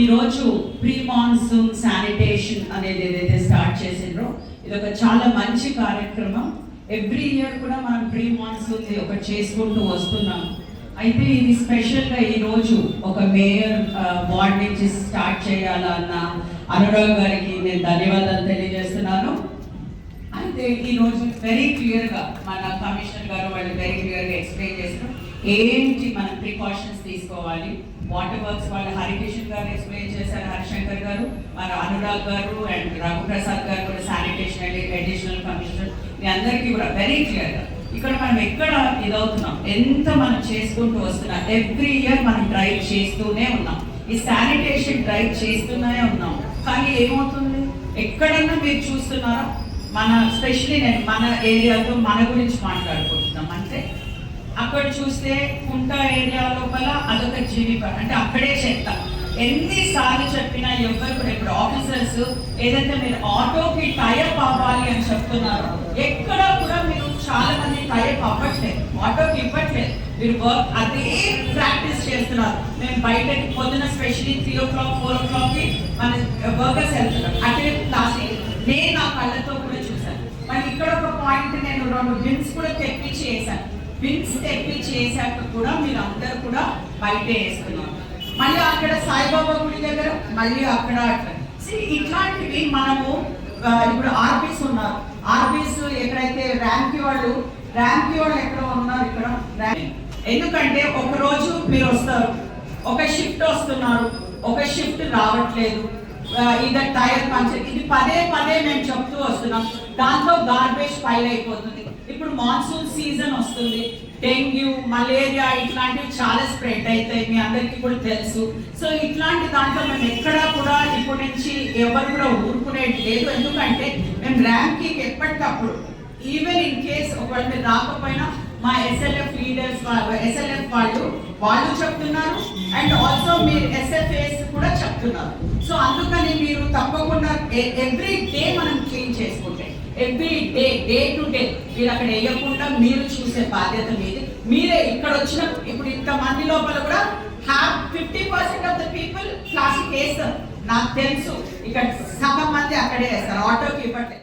ఈరోజు pre monsoon sanitation అనేది ఏదైతే స్టార్ట్ చేసిండ్రో ఇది ఒక చాలా మంచి కార్యక్రమం. ఎవ్రీ ఇయర్ కూడా మనం ప్రీ మాన్సూన్ ఒకటి చేసుకుంటూ వస్తున్నాం. అయితే ఇది స్పెషల్గా ఈరోజు ఒక మేయర్ వార్డ్ నుంచి స్టార్ట్ చేయాలన్న అనురాగ్ గారికి నేను ధన్యవాదాలు తెలియజేస్తున్నాను. అయితే ఈరోజు వెరీ క్లియర్గా మన కమిషనర్ గారు వాళ్ళు వెరీ క్లియర్గా ఎక్స్ప్లెయిన్ చేస్తారు ఏంటి మనం ప్రికాషన్స్ తీసుకోవాలి. వాటర్ వర్క్స్ వాళ్ళ హరికిషన్ గారు ఎక్స్ప్లెయిన్ చేశారు, హరిశంకర్ గారు, మన అనురాగ్ గారు అండ్ రఘుప్రసాద్ గారు కూడా శానిటేషన్ అడిషనల్ కమిషనర్, మీ అందరికీ కూడా వెరీ క్లియర్గా ఇక్కడ మనం ఎక్కడ ఇదవుతున్నాం, ఎంత మనం చేసుకుంటూ వస్తున్నాం. ఎవ్రీ ఇయర్ మనం డ్రైవ్ చేస్తూనే ఉన్నాం, ఈ శానిటేషన్ డ్రైవ్ చేస్తూనే ఉన్నాం. కానీ ఏమవుతుంది, ఎక్కడన్నా మీరు చూస్తున్నారా, మన స్పెషలీ నేను మన ఏరియాతో మన గురించి మాట్లాడుకుంటున్నాం. అంటే అక్కడ చూస్తే కుంట ఏరియా లోపల అదొక జీవితం, అంటే అక్కడే చెత్త. ఎన్నిసార్లు చెప్పినా ఎవరు కూడా ఇప్పుడు ఆఫీసర్స్ ఏదైతే మీరు ఆటోకి టైప్ అవ్వాలి అని చెప్తున్నారో ఎక్కడ కూడా మీరు చాలా మంది టైప్ అవ్వట్లేదు, ఆటోకి ఇవ్వట్లేదు. మీరు వర్క్ అదే ప్రాక్టీస్ చేస్తున్నారు. మేము బయటకి పొద్దున స్పెషలీ 3 o'clock 4 o'clockకి మన వర్కర్స్ వెళ్తున్నారు అదే ప్లాస్టిక్. నేను నా కళ్ళతో కూడా చూశాను. మరి ఇక్కడ ఒక పాయింట్ నేను 2 బిన్స్ కూడా తెప్పించి వేసాను. బిన్స్ తెప్పించి వేసాక కూడా మీరు అందరు కూడా బయటే వేస్తున్నారు. మళ్ళీ అక్కడ సాయిబాబా గుడి దగ్గర మళ్ళీ అక్కడ ఇట్లాంటివి మనము ఇప్పుడు ఆర్పీస్ ఉన్నారు. ఆర్పీస్ ఎక్కడైతే ర్యాంక్ వాళ్ళు ఎక్కడ ఉన్నారు ఇక్కడ. ఎందుకంటే ఒక రోజు మీరు వస్తారు, ఒక షిఫ్ట్ వస్తున్నారు, ఒక షిఫ్ట్ రావట్లేదు, ఇది టైర్ పంచర్, ఇది పదే మేము చెప్తూ వస్తున్నాం. దాంట్లో గార్బేజ్ ఫైల్ అయిపోతుంది. ఇప్పుడు మాన్సూన్ సీజన్ వస్తుంది, డెంగ్యూ మలేరియా ఇట్లాంటివి చాలా స్ప్రెడ్ అవుతాయి, మీ అందరికీ కూడా తెలుసు. సో ఇట్లాంటి దాంట్లో మేము ఎక్కడా కూడా ఇప్పటి నుంచి ఎవరు కూడా ఊరుకునేది లేదు. ఎందుకంటే మేము ర్యాంక్కి ఎప్పటికప్పుడు ఈవెన్ ఇన్ కేస్ ఒకవేళ మీరు రాకపోయినా మా ఎస్ఎల్ఎఫ్ లీడర్స్ ఎస్ఎల్ఎఫ్ వాళ్ళు చెప్తున్నారు అండ్ ఆల్సో మీరు ఎస్ఎఫ్ఏస్ కూడా చెప్తున్నారు. సో అందుకని మీరు తప్పకుండా ఎవ్రీ డే మనం క్లీన్ చేసుకుంటే ఎవ్రీ డే టు డే మీరు అక్కడ వేయకుండా మీరు చూసే బాధ్యత మీరే. ఇక్కడ వచ్చిన ఇప్పుడు ఇంతమంది లోపల కూడా 50% ఆఫ్ ద పీపుల్ ప్లాస్టిక్ వేస్తారు. నాకు తెలుసు ఇక్కడ సగం మంది అక్కడే వేస్తారు, ఆటోకి ఇవ్వట్లేదు.